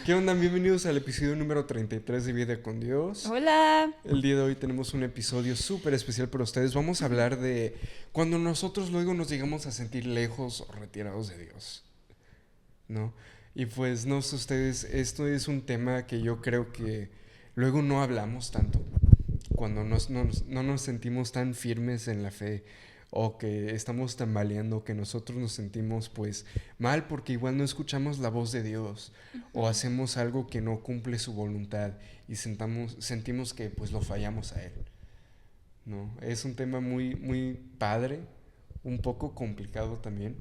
¿Qué onda? Bienvenidos al episodio número 33 de Vida con Dios. Hola. El día de hoy tenemos un episodio súper especial para ustedes. Vamos a hablar de cuando nosotros luego nos llegamos a sentir lejos o retirados de Dios, ¿no? Y pues no sé ustedes, esto es un tema que yo creo que luego no hablamos tanto. Cuando no nos sentimos tan firmes en la fe o que estamos tambaleando, que nosotros nos sentimos pues mal porque igual no escuchamos la voz de Dios o hacemos algo que no cumple su voluntad y sentimos que pues lo fallamos a Él, ¿no? Es un tema muy padre, un poco complicado también,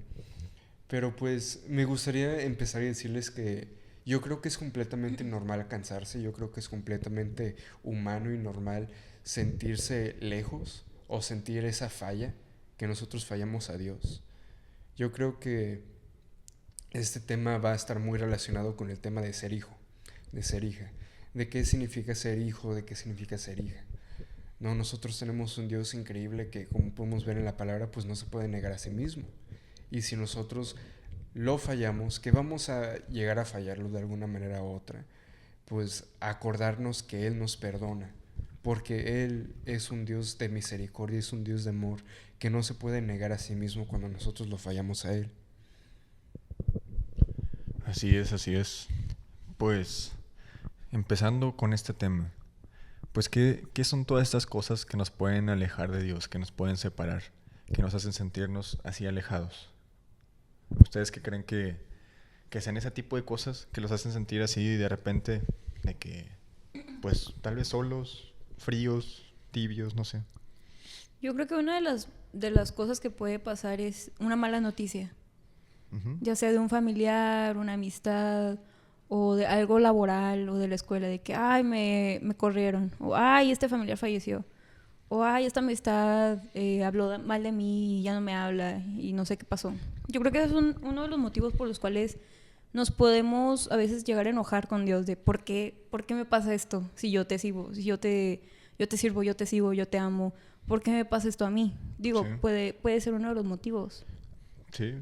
pero pues me gustaría empezar y decirles que yo creo que es completamente normal cansarse, yo creo que es completamente humano y normal sentirse lejos o sentir esa falla, que nosotros fallamos a Dios. Yo creo que este tema va a estar muy relacionado con el tema de ser hijo, de ser hija, de qué significa ser hijo, de qué significa ser hija. No, nosotros tenemos un Dios increíble que, como podemos ver en la palabra, pues no se puede negar a sí mismo. Y si nosotros lo fallamos, que vamos a llegar a fallarlo de alguna manera u otra, pues acordarnos que Él nos perdona, porque Él es un Dios de misericordia, es un Dios de amor, que no se puede negar a sí mismo cuando nosotros lo fallamos a Él. Así es, así es. Pues, empezando con este tema, pues, ¿qué son todas estas cosas que nos pueden alejar de Dios, que nos pueden separar, que nos hacen sentirnos así alejados? ¿Ustedes qué creen que sean ese tipo de cosas que los hacen sentir así de repente, de que, pues, tal vez solos, fríos, tibios, no sé? Yo creo que una de las cosas que puede pasar es una mala noticia, Ujú. ya sea de un familiar, una amistad o de algo laboral o de la escuela, de que, ay, me corrieron, o ay, este familiar falleció, o ay, esta amistad habló mal de mí y ya no me habla y no sé qué pasó. Yo creo que es uno de los motivos por los cuales nos podemos a veces llegar a enojar con Dios de ¿por qué me pasa esto? Si yo te sirvo, si yo te sirvo, yo te sigo, yo te amo, ¿por qué me pasa esto a mí? Digo, Sí, puede ser uno de los motivos. sí.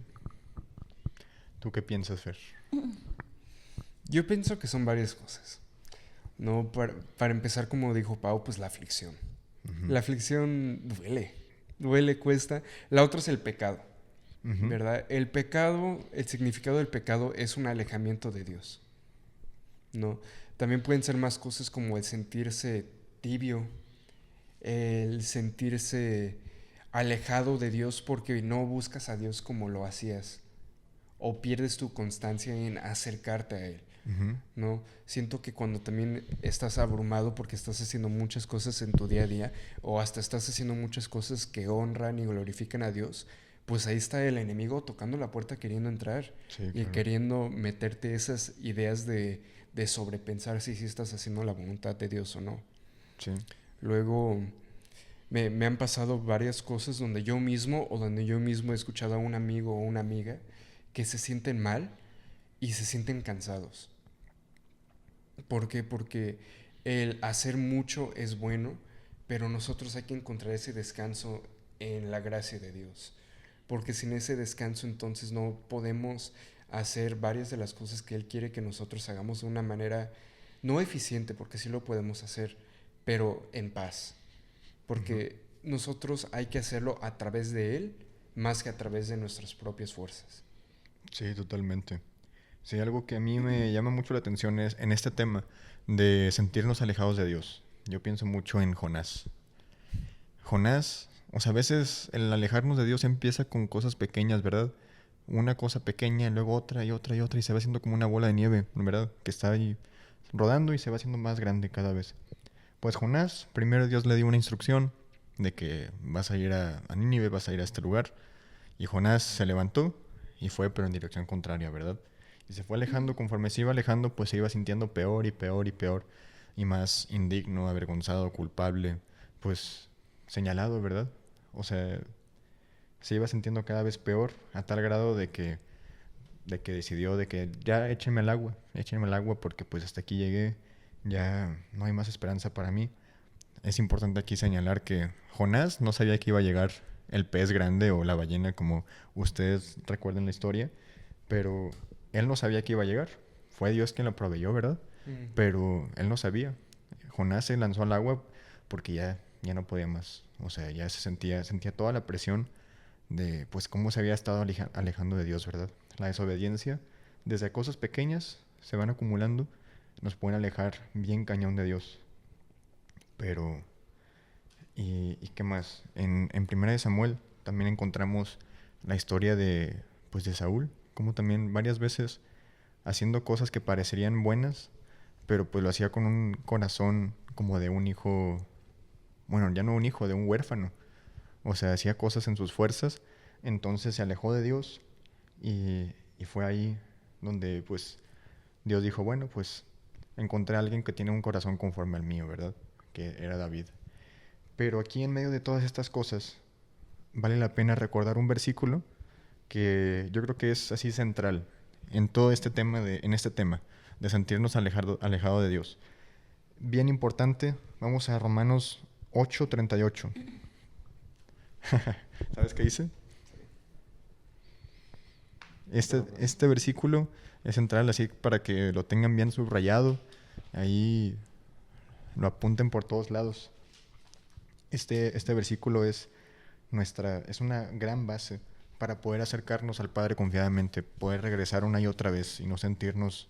¿Tú qué piensas, Fer? Yo pienso que son varias cosas, ¿no? Para empezar, como dijo Pau, pues la aflicción. Ujú. La aflicción duele, cuesta. La otra es el pecado, Ujú. ¿verdad? El pecado, el significado del pecado es un alejamiento de Dios, ¿no? También pueden ser más cosas como el sentirse tibio, el sentirse alejado de Dios porque no buscas a Dios como lo hacías o pierdes tu constancia en acercarte a Él, Ujú. ¿no? Siento que cuando también estás abrumado porque estás haciendo muchas cosas en tu día a día o hasta estás haciendo muchas cosas que honran y glorifican a Dios, pues ahí está el enemigo tocando la puerta queriendo entrar Sí, y claro. queriendo meterte esas ideas de sobrepensar si estás haciendo la voluntad de Dios o no. Sí. Luego me han pasado varias cosas donde yo mismo o donde yo mismo he escuchado a un amigo o una amiga que se sienten mal y se sienten cansados. ¿Por qué? Porque el hacer mucho es bueno, pero nosotros hay que encontrar ese descanso en la gracia de Dios. Porque sin ese descanso entonces no podemos hacer varias de las cosas que Él quiere que nosotros hagamos de una manera no eficiente, porque sí lo podemos hacer, pero en paz. Ujú. Porque nosotros hay que hacerlo a través de Él más que a través de nuestras propias fuerzas. Sí, totalmente. Sí, algo que a mí me llama mucho la atención es en este tema de sentirnos alejados de Dios. Yo pienso mucho en Jonás. Jonás, o sea, a veces el alejarnos de Dios empieza con cosas pequeñas, ¿verdad? Una cosa pequeña, luego otra y otra y otra, y se va haciendo como una bola de nieve, ¿verdad? Que está ahí rodando y se va haciendo más grande cada vez. Pues Jonás, primero Dios le dio una instrucción de que vas a ir a Nínive, vas a ir a este lugar. Y Jonás se levantó y fue, pero en dirección contraria, ¿verdad? Y se fue alejando, conforme se iba alejando, pues se iba sintiendo peor y peor y peor, y más indigno, avergonzado, culpable, pues señalado, ¿verdad? O sea, se iba sintiendo cada vez peor, a tal grado de que decidió de que ya échenme al agua porque pues hasta aquí llegué, ya no hay más esperanza para mí. Es importante aquí señalar que Jonás no sabía que iba a llegar el pez grande o la ballena, como ustedes recuerden la historia, pero él no sabía que iba a llegar. fue Dios quien lo proveyó, ¿verdad? Pero él no sabía. Jonás se lanzó al agua porque ya no podía más. O sea, ya sentía toda la presión de pues cómo se había estado alejando de Dios, ¿verdad? La desobediencia, desde cosas pequeñas, se van acumulando, nos pueden alejar bien cañón de Dios. Pero, ¿y qué más? En Primera de Samuel también encontramos la historia de Saúl, como también varias veces haciendo cosas que parecerían buenas, pero pues lo hacía con un corazón como de un hijo, bueno, ya no un hijo, de un huérfano. O sea, hacía cosas en sus fuerzas, entonces se alejó de Dios y fue ahí donde pues Dios dijo, bueno, pues encontré a alguien que tiene un corazón conforme al mío, ¿verdad? Que era David. Pero aquí en medio de todas estas cosas, vale la pena recordar un versículo que yo creo que es así central en todo este tema de sentirnos alejado de Dios. Bien importante, vamos a Romanos 8:38. ¿Sabes qué dice? Este versículo es central, así para que lo tengan bien subrayado, ahí lo apunten por todos lados. Este versículo es una gran base para poder acercarnos al Padre confiadamente, poder regresar una y otra vez y no sentirnos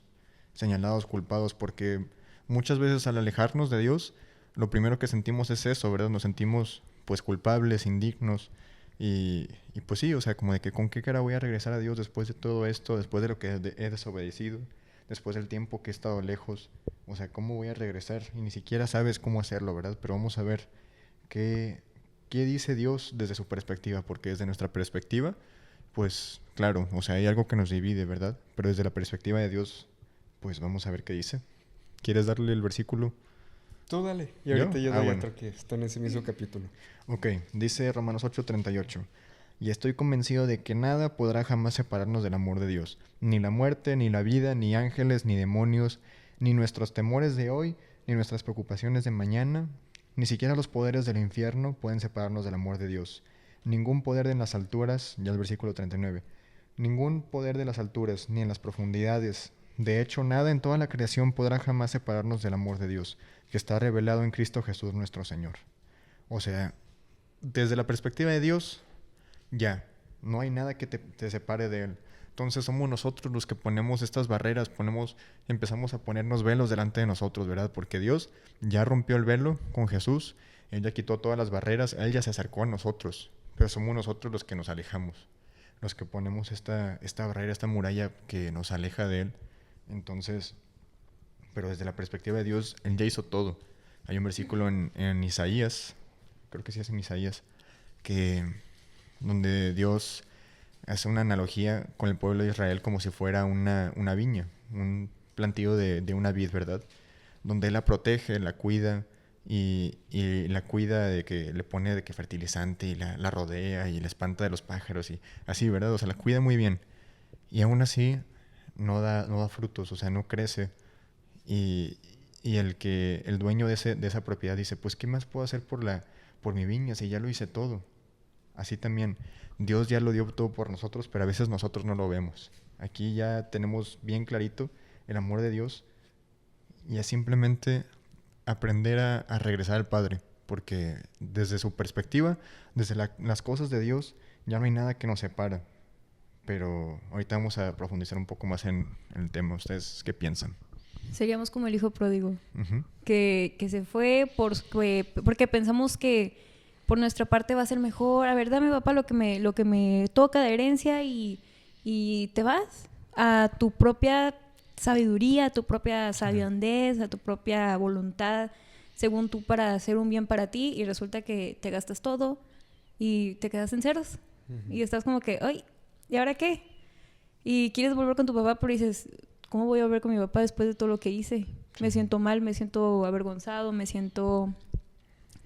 señalados, culpados, porque muchas veces al alejarnos de Dios, lo primero que sentimos es eso, ¿verdad? Nos sentimos pues culpables, indignos y pues sí, o sea, como de que con qué cara voy a regresar a Dios después de todo esto, después de lo que he desobedecido, después del tiempo que he estado lejos, o sea, ¿cómo voy a regresar? Y ni siquiera sabes cómo hacerlo, ¿verdad? Pero vamos a ver qué dice Dios desde su perspectiva, porque desde nuestra perspectiva, pues claro, o sea, hay algo que nos divide, ¿verdad? Pero desde la perspectiva de Dios, pues vamos a ver qué dice. ¿Quieres darle el versículo? Tú dale. Y ahorita yo doy bueno. otro que está en ese mismo capítulo. Ok, dice Romanos 8:38. Y estoy convencido de que nada podrá jamás separarnos del amor de Dios. Ni la muerte, ni la vida, ni ángeles, ni demonios, ni nuestros temores de hoy, ni nuestras preocupaciones de mañana, ni siquiera los poderes del infierno pueden separarnos del amor de Dios. Ningún poder en las alturas, ya el versículo 39, ningún poder de las alturas, ni en las profundidades. De hecho, nada en toda la creación podrá jamás separarnos del amor de Dios, que está revelado en Cristo Jesús nuestro Señor. O sea, desde la perspectiva de Dios, ya, no hay nada que te separe de Él. Entonces somos nosotros los que ponemos estas barreras, empezamos a ponernos velos delante de nosotros, ¿verdad? Porque Dios ya rompió el velo con Jesús, Él ya quitó todas las barreras, Él ya se acercó a nosotros, pero somos nosotros los que nos alejamos, los que ponemos esta barrera, esta muralla que nos aleja de Él. Entonces, pero desde la perspectiva de Dios, Él ya hizo todo. Hay un versículo en Isaías, creo que sí es en Isaías, donde Dios hace una analogía con el pueblo de Israel como si fuera una viña, un plantío de una vid, ¿verdad? Donde Él la protege, la cuida y la cuida de que le pone de que fertilizante y la rodea y la espanta de los pájaros y así, ¿verdad? O sea, la cuida muy bien. Y aún así no da frutos, o sea, no crece. Y el dueño de esa propiedad dice, pues, ¿qué más puedo hacer por mi viña si ya lo hice todo? Así también, Dios ya lo dio todo por nosotros, pero a veces nosotros no lo vemos. Aquí ya tenemos bien clarito el amor de Dios y es simplemente aprender a regresar al Padre, porque desde su perspectiva, desde las cosas de Dios, ya no hay nada que nos separa. Pero ahorita vamos a profundizar un poco más en el tema. ¿Ustedes qué piensan? Seríamos como el hijo pródigo, Uh-huh. que se fue porque pensamos que por nuestra parte va a ser mejor. A ver, dame, papá, lo que me toca de herencia y te vas a tu propia sabiduría, a tu propia sabiondez, a tu propia voluntad, según tú, para hacer un bien para ti, y resulta que te gastas todo y te quedas en ceros. Uh-huh. Y estás como que, ay, ¿y ahora qué? Y quieres volver con tu papá, pero dices, ¿cómo voy a volver con mi papá después de todo lo que hice? Sí. Me siento mal, me siento avergonzado, me siento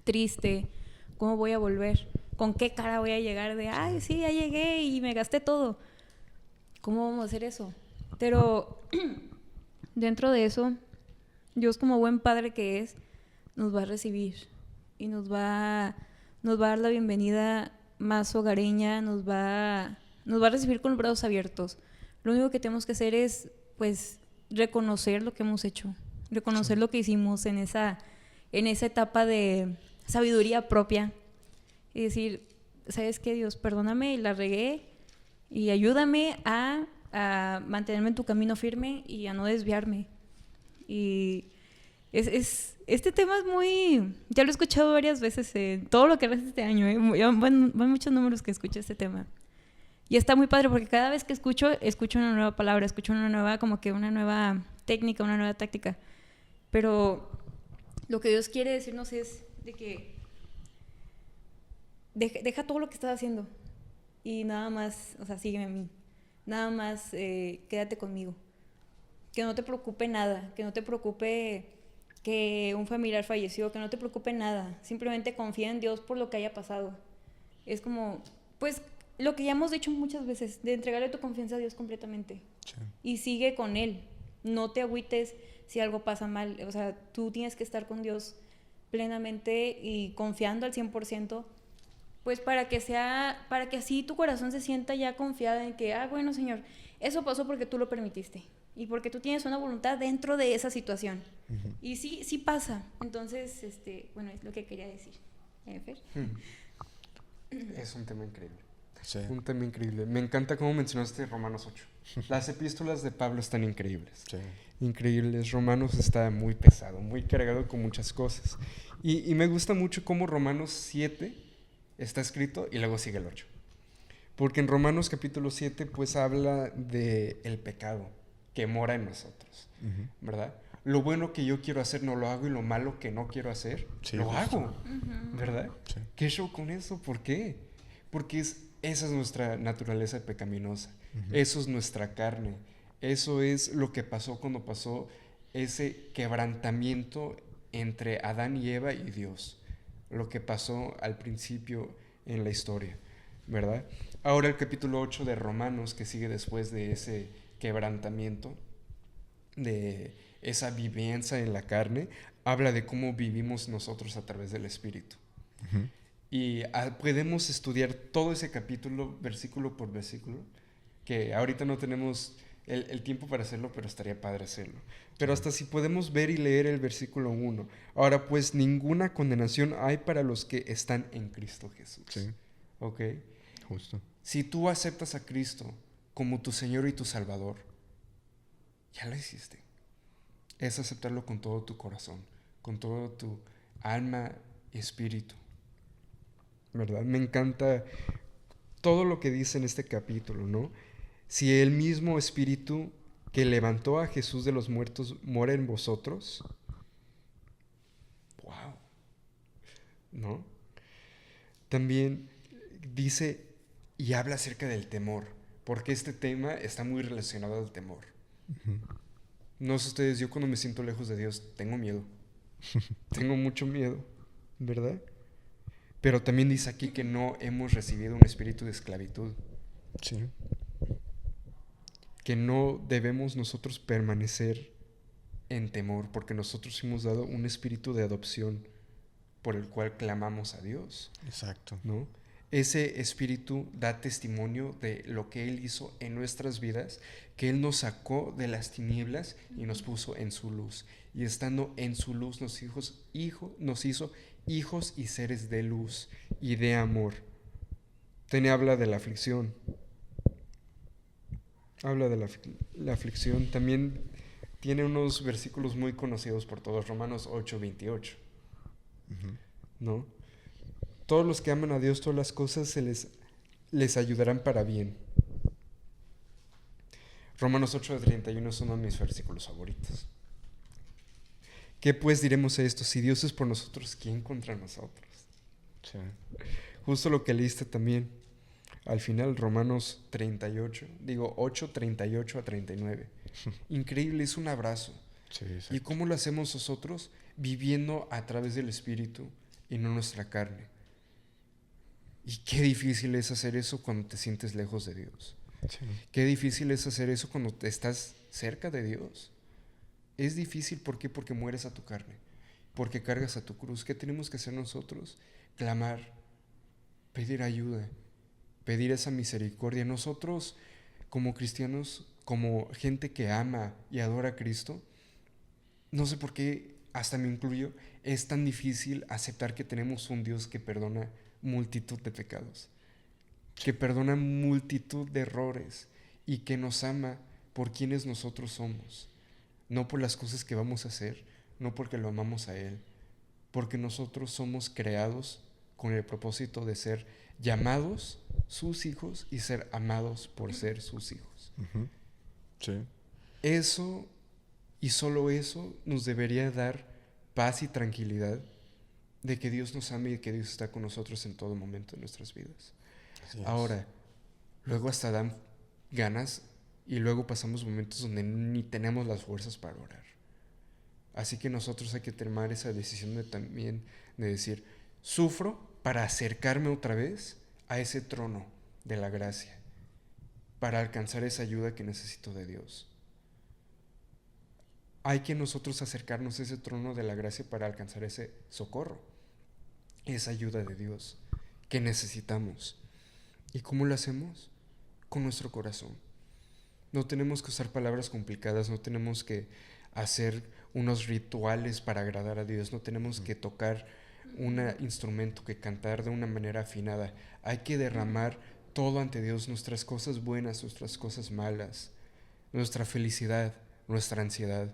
triste. ¿Cómo voy a volver? ¿Con qué cara voy a llegar de, ay, sí, ya llegué y me gasté todo? ¿Cómo vamos a hacer eso? Pero dentro de eso, Dios, como buen padre que es, nos va a recibir y nos va a dar la bienvenida más hogareña, nos va a recibir con los brazos abiertos. Lo único que tenemos que hacer es, pues, reconocer lo que hemos hecho, reconocer lo que hicimos en esa etapa de sabiduría propia y decir, ¿sabes qué, Dios? Perdóname, la regué y ayúdame a mantenerme en tu camino firme y a no desviarme. Y este tema es muy... Ya lo he escuchado varias veces en todo lo que resta este año. Van muchos números que escucho este tema. Y está muy padre porque cada vez que escucho una nueva palabra, escucho una nueva, como que una nueva técnica, una nueva táctica. Pero lo que Dios quiere decirnos es de que deja todo lo que estás haciendo y nada más, o sea, sígueme a mí. Nada más quédate conmigo. Que no te preocupe nada, que no te preocupe que un familiar falleció, que no te preocupe nada. Simplemente confía en Dios por lo que haya pasado. Es como, pues, lo que ya hemos dicho muchas veces, de entregarle tu confianza a Dios completamente. Sí. Y sigue con Él. No te agüites si algo pasa mal. O sea, tú tienes que estar con Dios plenamente y confiando al 100%, pues para que así tu corazón se sienta ya confiado en que, bueno, Señor, eso pasó porque tú lo permitiste y porque tú tienes una voluntad dentro de esa situación. Uh-huh. Y sí pasa. Entonces, bueno, es lo que quería decir. Fer. Es un tema increíble. Sí. Un tema increíble. Me encanta cómo mencionaste Romanos 8. Las epístolas de Pablo están increíbles. Sí. Increíbles. Romanos está muy pesado, muy cargado con muchas cosas. Y me gusta mucho cómo Romanos 7 está escrito y luego sigue el 8. Porque en Romanos capítulo 7 pues habla de el pecado que mora en nosotros, uh-huh. ¿verdad? Lo bueno que yo quiero hacer no lo hago y lo malo que no quiero hacer, sí, lo hago, uh-huh. ¿verdad? Sí. ¿Qué show con eso? ¿Por qué? Porque esa es nuestra naturaleza pecaminosa, uh-huh. Eso es nuestra carne, eso es lo que pasó cuando pasó ese quebrantamiento entre Adán y Eva y Dios, lo que pasó al principio en la historia, ¿verdad? Ahora el capítulo 8 de Romanos, que sigue después de ese quebrantamiento, de esa vivencia en la carne, habla de cómo vivimos nosotros a través del Espíritu. Uh-huh. Y podemos estudiar todo ese capítulo, versículo por versículo, que ahorita no tenemos el tiempo para hacerlo, pero estaría padre hacerlo. Pero hasta si podemos ver y leer el versículo 1. Ahora pues ninguna condenación hay para los que están en Cristo Jesús. Sí. ¿Ok? Justo. Si tú aceptas a Cristo como tu Señor y tu Salvador, ya lo hiciste. Es aceptarlo con todo tu corazón, con todo tu alma y espíritu. ¿Verdad? Me encanta todo lo que dice en este capítulo, ¿no? Si el mismo Espíritu que levantó a Jesús de los muertos mora en vosotros, wow, ¿no? También dice y habla acerca del temor, porque este tema está muy relacionado al temor. Uh-huh. No sé ustedes, yo cuando me siento lejos de Dios tengo miedo, tengo mucho miedo, ¿verdad? Pero también dice aquí que no hemos recibido un espíritu de esclavitud. Sí. Que no debemos nosotros permanecer en temor, porque nosotros hemos dado un espíritu de adopción por el cual clamamos a Dios. Exacto. ¿No? Ese espíritu da testimonio de lo que Él hizo en nuestras vidas, que Él nos sacó de las tinieblas y nos puso en su luz. Y estando en su luz nos hizo hijos y seres de luz y de amor. Habla de la aflicción. Habla de la aflicción. También tiene unos versículos muy conocidos por todos, Romanos 8:28. Uh-huh. ¿No? Todos los que aman a Dios, todas las cosas les ayudarán para bien. Romanos 8:31 es uno de mis versículos favoritos. ¿Qué pues diremos a esto? Si Dios es por nosotros, ¿quién contra nosotros? Sí. Justo lo que leíste también. Al final, Romanos 8:38 a 39. Increíble, es un abrazo. Sí, ¿Y cómo lo hacemos nosotros? Viviendo a través del Espíritu y no nuestra carne. Y qué difícil es hacer eso cuando te sientes lejos de Dios. Sí. Qué difícil es hacer eso cuando te estás cerca de Dios. Es difícil, ¿por qué? Porque mueres a tu carne, porque cargas a tu cruz. ¿Qué tenemos que hacer nosotros? Clamar, pedir ayuda, pedir esa misericordia. Nosotros, como cristianos, como gente que ama y adora a Cristo, no sé por qué, hasta me incluyo, es tan difícil aceptar que tenemos un Dios que perdona multitud de pecados, que perdona multitud de errores y que nos ama por quienes nosotros somos, no por las cosas que vamos a hacer, no porque lo amamos a Él, porque nosotros somos creados con el propósito de ser llamados sus hijos y ser amados por ser sus hijos. Ujú. Sí. Eso y solo eso nos debería dar paz y tranquilidad de que Dios nos ama y de que Dios está con nosotros en todo momento de nuestras vidas. Así es. Ahora, luego hasta dan ganas y luego pasamos momentos donde ni tenemos las fuerzas para orar. Así que nosotros hay que tomar esa decisión también de decir, sufro para acercarme otra vez a ese trono de la gracia, para alcanzar esa ayuda que necesito de Dios. Hay que nosotros acercarnos a ese trono de la gracia para alcanzar ese socorro, esa ayuda de Dios que necesitamos. ¿Y cómo lo hacemos? Con nuestro corazón. No tenemos que usar palabras complicadas, no tenemos que hacer unos rituales para agradar a Dios, no tenemos que tocar un instrumento, que cantar de una manera afinada. Hay que derramar todo ante Dios, nuestras cosas buenas, nuestras cosas malas, nuestra felicidad, nuestra ansiedad,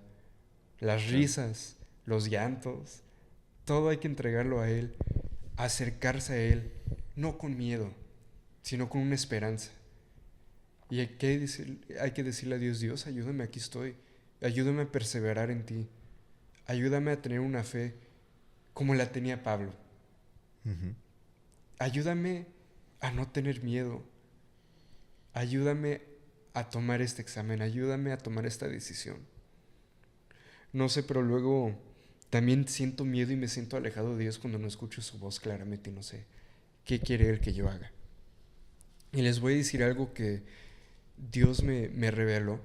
las risas, los llantos, todo hay que entregarlo a Él, acercarse a Él, no con miedo, sino con una esperanza. Y hay que decirle a Dios, Dios, ayúdame, aquí estoy, ayúdame a perseverar en ti, ayúdame a tener una fe como la tenía Pablo, Ujú. ayúdame a no tener miedo, ayúdame a tomar este examen, ayúdame a tomar esta decisión. No sé, pero luego también siento miedo y me siento alejado de Dios cuando no escucho su voz claramente y no sé qué quiere Él que yo haga. Y les voy a decir algo que Dios me reveló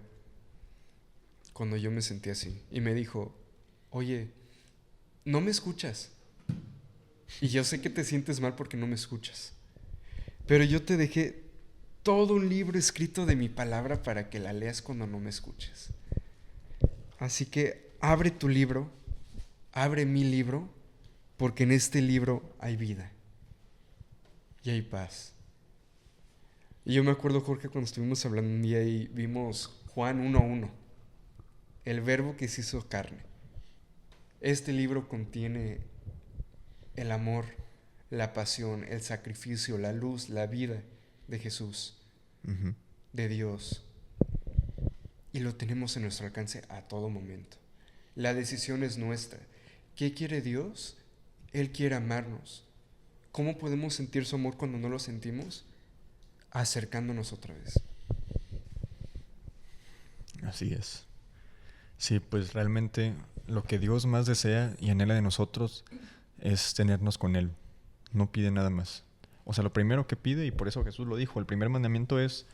cuando yo me sentí así. Y me dijo, oye, no me escuchas. Y yo sé que te sientes mal porque no me escuchas. Pero yo te dejé todo un libro escrito de mi palabra para que la leas cuando no me escuches. Así que abre tu libro, abre mi libro, porque en este libro hay vida y hay paz. Y yo me acuerdo, Jorge, cuando estuvimos hablando un día y vimos Juan 1:1, el verbo que se hizo carne. Este libro contiene el amor, la pasión, el sacrificio, la luz, la vida de Jesús, Ujú. de Dios. Y lo tenemos en nuestro alcance a todo momento. La decisión es nuestra. ¿Qué quiere Dios? Él quiere amarnos. ¿Cómo podemos sentir su amor cuando no lo sentimos? Acercándonos otra vez. Así es. Sí, pues realmente lo que Dios más desea y anhela de nosotros es tenernos con Él. No pide nada más. O sea, lo primero que pide, y por eso Jesús lo dijo, el primer mandamiento es,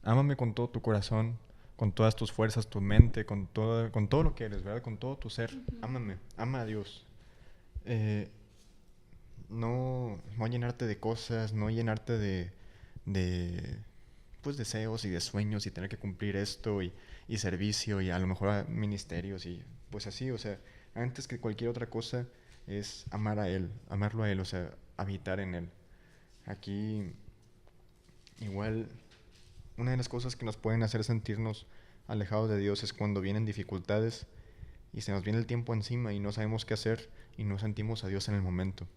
ámame con todo tu corazón, con todas tus fuerzas, tu mente, con todo lo que eres, ¿verdad? Con todo tu ser. Ámame, ama a Dios. No llenarte de cosas, no llenarte de pues deseos y de sueños y tener que cumplir esto y servicio y a lo mejor a ministerios y pues así, o sea, antes que cualquier otra cosa es amar a Él, amarlo a Él, o sea, habitar en Él. Aquí igual una de las cosas que nos pueden hacer sentirnos alejados de Dios es cuando vienen dificultades y se nos viene el tiempo encima y no sabemos qué hacer y no sentimos a Dios en el momento.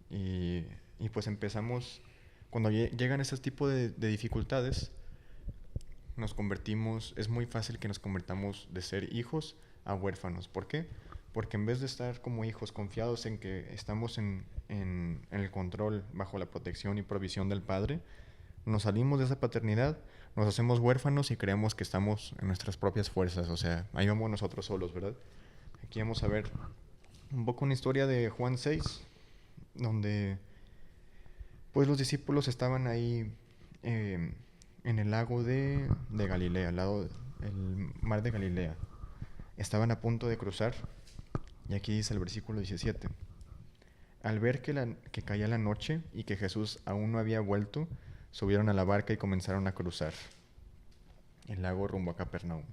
Y pues empezamos, cuando llegan este tipo de dificultades, nos convertimos, es muy fácil que nos convertamos de ser hijos a huérfanos. ¿Por qué? Porque en vez de estar como hijos confiados en que estamos en el control, bajo la protección y provisión del Padre, nos salimos de esa paternidad, nos hacemos huérfanos y creemos que estamos en nuestras propias fuerzas. O sea, ahí vamos nosotros solos, ¿verdad? Aquí vamos a ver un poco una historia de Juan 6, donde pues los discípulos estaban ahí en el lago de Galilea, al lado del mar de Galilea. Estaban a punto de cruzar, y aquí dice el versículo 17. Al ver que caía la noche y que Jesús aún no había vuelto, subieron a la barca y comenzaron a cruzar. el lago rumbo a Capernaum.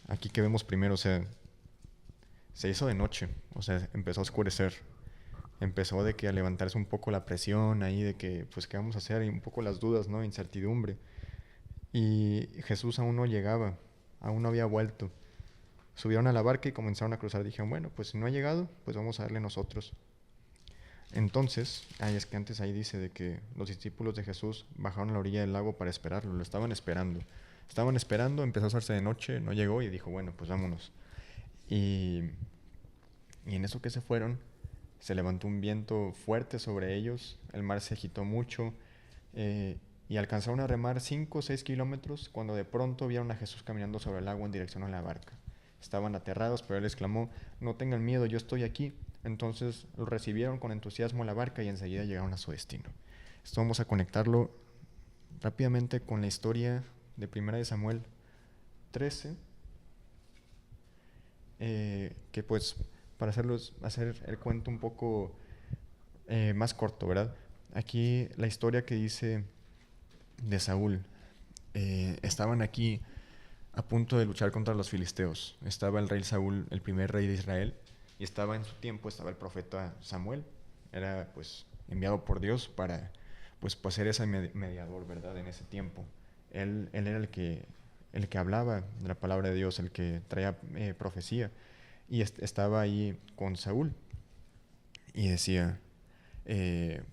Aquí que vemos primero, o sea, se hizo de noche, o sea, empezó a oscurecer. Empezó de que a levantarse un poco la presión ahí de que, pues, ¿qué vamos a hacer? Y un poco las dudas, ¿no? Incertidumbre. Y Jesús aún no llegaba, aún no había vuelto. Subieron a la barca y comenzaron a cruzar. Dijeron, bueno, pues si no ha llegado, pues vamos a darle nosotros. Entonces, es que antes ahí dice de que los discípulos de Jesús bajaron a la orilla del lago para esperarlo, lo estaban esperando. Estaban esperando, empezó a hacerse de noche, no llegó y dijo, bueno, pues vámonos. Y en eso que se fueron, se levantó un viento fuerte sobre ellos, el mar se agitó mucho y alcanzaron a remar 5 o 6 kilómetros cuando de pronto vieron a Jesús caminando sobre el agua en dirección a la barca. Estaban aterrados, pero él exclamó, no tengan miedo, yo estoy aquí. Entonces lo recibieron con entusiasmo a la barca y enseguida llegaron a su destino. Esto vamos a conectarlo rápidamente con la historia de 1 de Samuel 13, que pues para hacer el cuento un poco más corto, ¿verdad? Aquí la historia que dice de Saúl, estaban aquí a punto de luchar contra los filisteos. Estaba el rey Saúl, el primer rey de Israel, y estaba en su tiempo, estaba el profeta Samuel, era pues enviado por Dios para pues ser ese mediador, ¿verdad? En ese tiempo. Él era el que hablaba de la palabra de Dios, el que traía profecía, y estaba ahí con Saúl, y decía,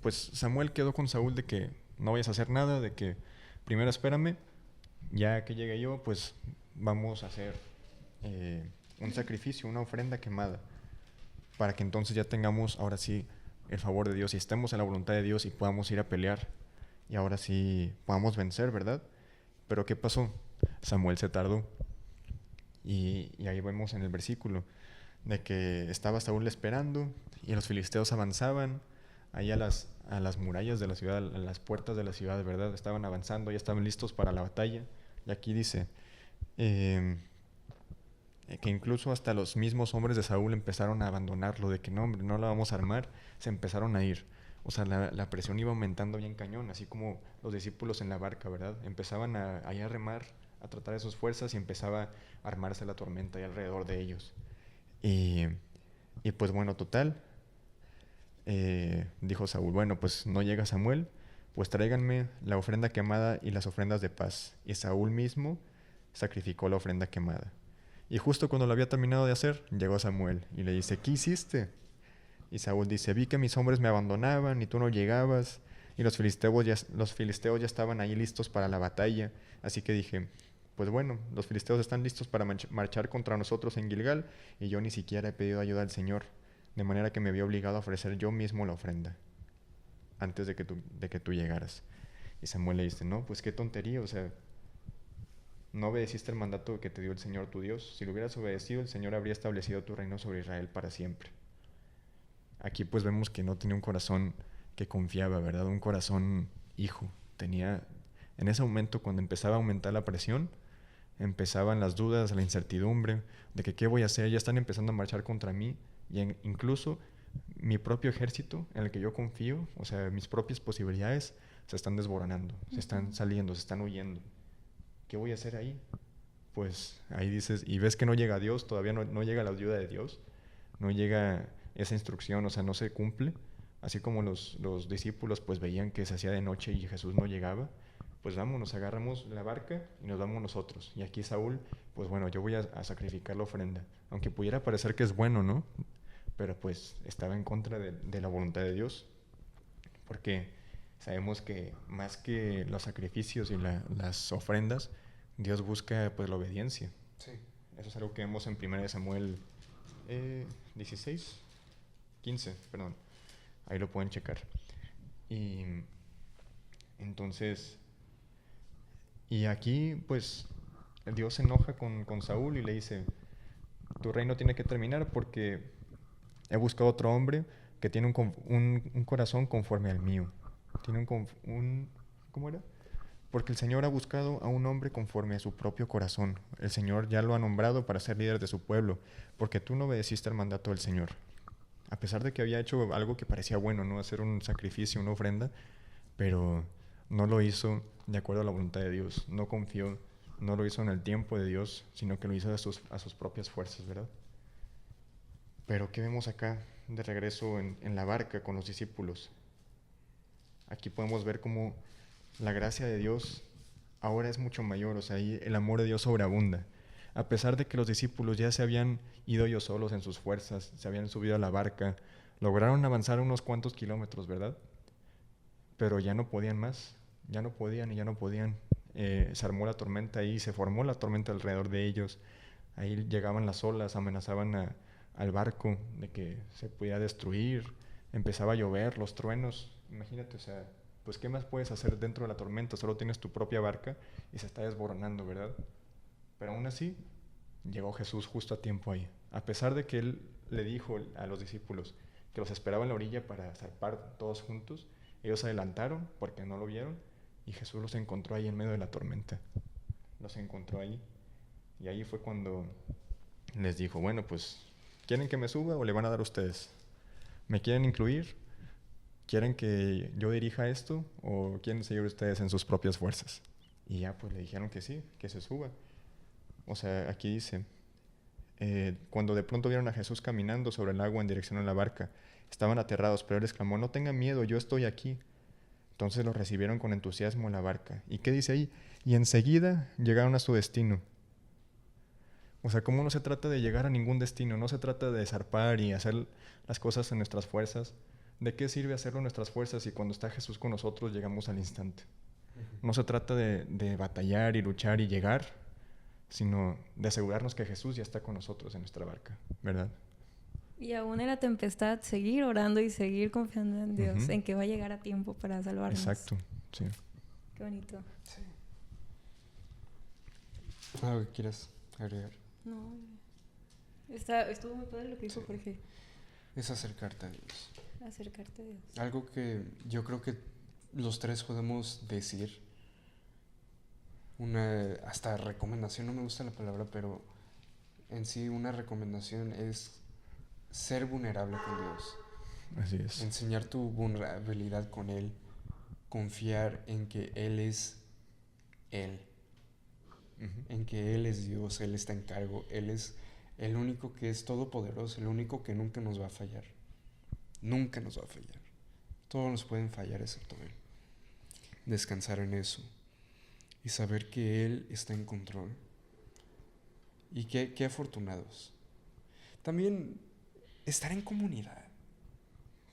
pues Samuel quedó con Saúl de que no vayas a hacer nada, de que primero espérame, ya que llegue yo, pues vamos a hacer un sacrificio, una ofrenda quemada, para que entonces ya tengamos ahora sí el favor de Dios y estemos en la voluntad de Dios y podamos ir a pelear y ahora sí podamos vencer, ¿verdad? Pero ¿qué pasó? Samuel se tardó y ahí vemos en el versículo de que estaba Saúl esperando y los filisteos avanzaban ahí a las murallas de la ciudad, a las puertas de la ciudad, ¿verdad? Estaban avanzando, ya estaban listos para la batalla. Y aquí dice que incluso hasta los mismos hombres de Saúl empezaron a abandonarlo, de que no, hombre, no la vamos a armar, se empezaron a ir. O sea, la presión iba aumentando bien cañón, así como los discípulos en la barca, ¿verdad? Empezaban a remar, a tratar de sus fuerzas y empezaba a armarse la tormenta ahí alrededor de ellos. Y pues bueno, total, dijo Saúl, bueno, pues no llega Samuel, pues tráiganme la ofrenda quemada y las ofrendas de paz. Y Saúl mismo sacrificó la ofrenda quemada. Y justo cuando lo había terminado de hacer, llegó Samuel y le dice, ¿qué hiciste? Y Saúl dice, vi que mis hombres me abandonaban y tú no llegabas, y los filisteos ya estaban ahí listos para la batalla. Así que dije, pues bueno, los filisteos están listos para marchar contra nosotros en Gilgal, y yo ni siquiera he pedido ayuda al Señor, de manera que me vi obligado a ofrecer yo mismo la ofrenda antes de que tú llegaras. Y Samuel le dice, no, pues qué tontería, o sea, no obedeciste el mandato que te dio el Señor tu Dios. Si lo hubieras obedecido, el Señor habría establecido tu reino sobre Israel para siempre. Aquí pues vemos que no tenía un corazón que confiaba, ¿verdad? Un corazón hijo. Tenía, en ese momento cuando empezaba a aumentar la presión, empezaban las dudas, la incertidumbre de que qué voy a hacer, ya están empezando a marchar contra mí y incluso mi propio ejército en el que yo confío, o sea, mis propias posibilidades se están desboronando, se están saliendo, se están huyendo. ¿Qué voy a hacer ahí? Pues ahí dices, y ves que no llega Dios, todavía no llega la ayuda de Dios, no llega esa instrucción, o sea, no se cumple. Así como los discípulos pues veían que se hacía de noche y Jesús no llegaba, pues vámonos, agarramos la barca y nos vamos nosotros. Y aquí Saúl, pues bueno, yo voy a sacrificar la ofrenda, aunque pudiera parecer que es bueno, ¿no? Pero pues estaba en contra de la voluntad de Dios, porque sabemos que más que los sacrificios y las ofrendas, Dios busca pues la obediencia. Sí. Eso es algo que vemos en 1 Samuel 15, perdón. Ahí lo pueden checar. Y entonces, y aquí pues Dios se enoja con Saúl y le dice, tu reino tiene que terminar porque he buscado otro hombre que tiene un corazón conforme al mío. Tiene ¿cómo era? Porque el Señor ha buscado a un hombre conforme a su propio corazón. El Señor ya lo ha nombrado para ser líder de su pueblo, porque tú no obedeciste al mandato del Señor. A pesar de que había hecho algo que parecía bueno, ¿no? Hacer un sacrificio, una ofrenda, pero no lo hizo de acuerdo a la voluntad de Dios. No confió No lo hizo en el tiempo de Dios, sino que lo hizo a sus propias fuerzas, ¿verdad? Pero ¿qué vemos acá de regreso en la barca con los discípulos? Aquí podemos ver cómo la gracia de Dios ahora es mucho mayor, o sea, ahí el amor de Dios sobreabunda. A pesar de que los discípulos ya se habían ido ellos solos en sus fuerzas, se habían subido a la barca, lograron avanzar unos cuantos kilómetros, ¿verdad? Pero ya no podían más, ya no podían. Se armó la tormenta ahí, se formó la tormenta alrededor de ellos. Ahí llegaban las olas, amenazaban al barco de que se podía destruir, empezaba a llover, los truenos. Imagínate, o sea, pues ¿qué más puedes hacer dentro de la tormenta? Solo tienes tu propia barca y se está desboronando, ¿verdad? Pero aún así, llegó Jesús justo a tiempo ahí. A pesar de que Él le dijo a los discípulos que los esperaba en la orilla para zarpar todos juntos, ellos se adelantaron porque no lo vieron y Jesús los encontró ahí en medio de la tormenta. Los encontró ahí. Y ahí fue cuando les dijo, bueno, pues, ¿quieren que me suba o le van a dar a ustedes? ¿Me quieren incluir? ¿Quieren que yo dirija esto o quieren seguir ustedes en sus propias fuerzas? Y ya pues le dijeron que sí, que se suba. O sea, aquí dice, cuando de pronto vieron a Jesús caminando sobre el agua en dirección a la barca, estaban aterrados, pero él exclamó, no tengan miedo, yo estoy aquí. Entonces los recibieron con entusiasmo en la barca. ¿Y qué dice ahí? Y enseguida llegaron a su destino. O sea, ¿cómo no se trata de llegar a ningún destino? No se trata de zarpar y hacer las cosas en nuestras fuerzas. ¿De qué sirve hacerlo en nuestras fuerzas si cuando está Jesús con nosotros llegamos al instante? No se trata de batallar y luchar y llegar, sino de asegurarnos que Jesús ya está con nosotros en nuestra barca, ¿verdad? Y aún en la tempestad, seguir orando y seguir confiando en Dios, en que va a llegar a tiempo para salvarnos. Exacto, sí. Qué bonito. Sí. ¿Algo que quieras agregar? No, estuvo muy padre lo que dijo Jorge. Es acercarte a Dios. Acercarte a Dios. Algo que yo creo que los tres podemos decir, hasta recomendación, no me gusta la palabra, pero en sí una recomendación es ser vulnerable con Dios. Así es. Enseñar tu vulnerabilidad con Él, confiar en que Él es Él, en que Él es Dios, Él está en cargo, Él es el único que es todopoderoso, el único que nunca nos va a fallar. Nunca nos va a fallar. Todos nos pueden fallar excepto Él. Descansar en eso y saber que Él está en control. Y qué afortunados. También estar en comunidad.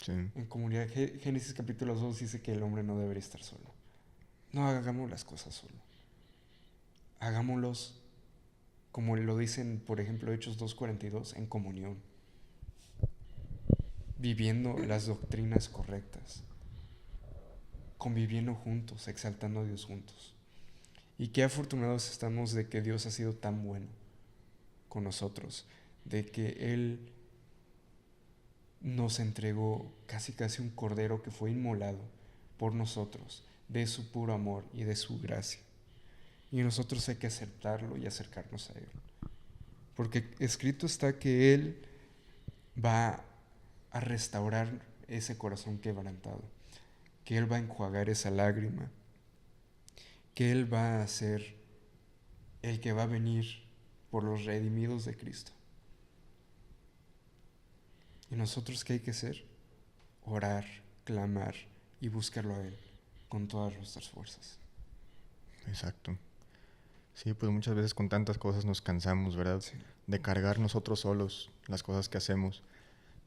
Sí. En comunidad. Génesis capítulo 2 dice que el hombre no debería estar solo. No hagamos las cosas solo. Hagámoslos como lo dicen, por ejemplo, Hechos 2:42, en comunión. Viviendo las doctrinas correctas. Conviviendo juntos, exaltando a Dios juntos. Y qué afortunados estamos de que Dios ha sido tan bueno con nosotros, de que Él nos entregó casi un cordero que fue inmolado por nosotros, de su puro amor y de su gracia. Y nosotros hay que aceptarlo y acercarnos a Él. Porque escrito está que Él va a restaurar ese corazón quebrantado, que Él va a enjuagar esa lágrima, que Él va a ser el que va a venir por los redimidos de Cristo. ¿Y nosotros qué hay que hacer? Orar, clamar y buscarlo a Él con todas nuestras fuerzas. Exacto. Sí, pues muchas veces con tantas cosas nos cansamos, ¿verdad? Sí. De cargar nosotros solos las cosas que hacemos,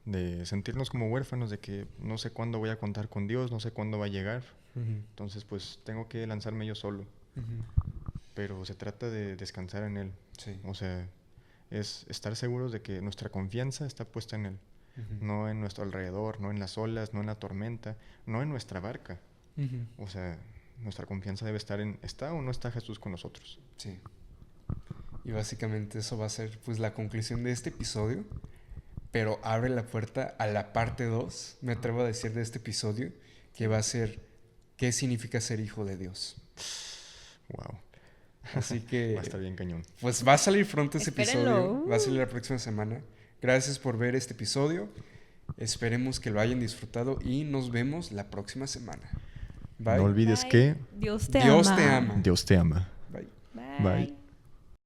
de sentirnos como huérfanos, de que no sé cuándo voy a contar con Dios, no sé cuándo va a llegar. Entonces, pues tengo que lanzarme yo solo. Pero se trata de descansar en Él. Sí. O sea, es estar seguros de que nuestra confianza está puesta en Él. No en nuestro alrededor, no en las olas, no en la tormenta, no en nuestra barca. O sea, nuestra confianza debe estar en, ¿está o no está Jesús con nosotros? Sí. Y básicamente eso va a ser pues la conclusión de este episodio, pero abre la puerta a la parte 2, me atrevo a decir, de este episodio, que va a ser ¿qué significa ser hijo de Dios? Wow. Así que va a estar bien cañón. Pues va a salir pronto ese Espérenlo. episodio, va a salir la próxima semana. Gracias por ver este episodio. Esperemos que lo hayan disfrutado y nos vemos la próxima semana. Bye. No olvides Bye. que Dios te Dios ama. te ama. Dios te ama. Bye. Bye. Bye.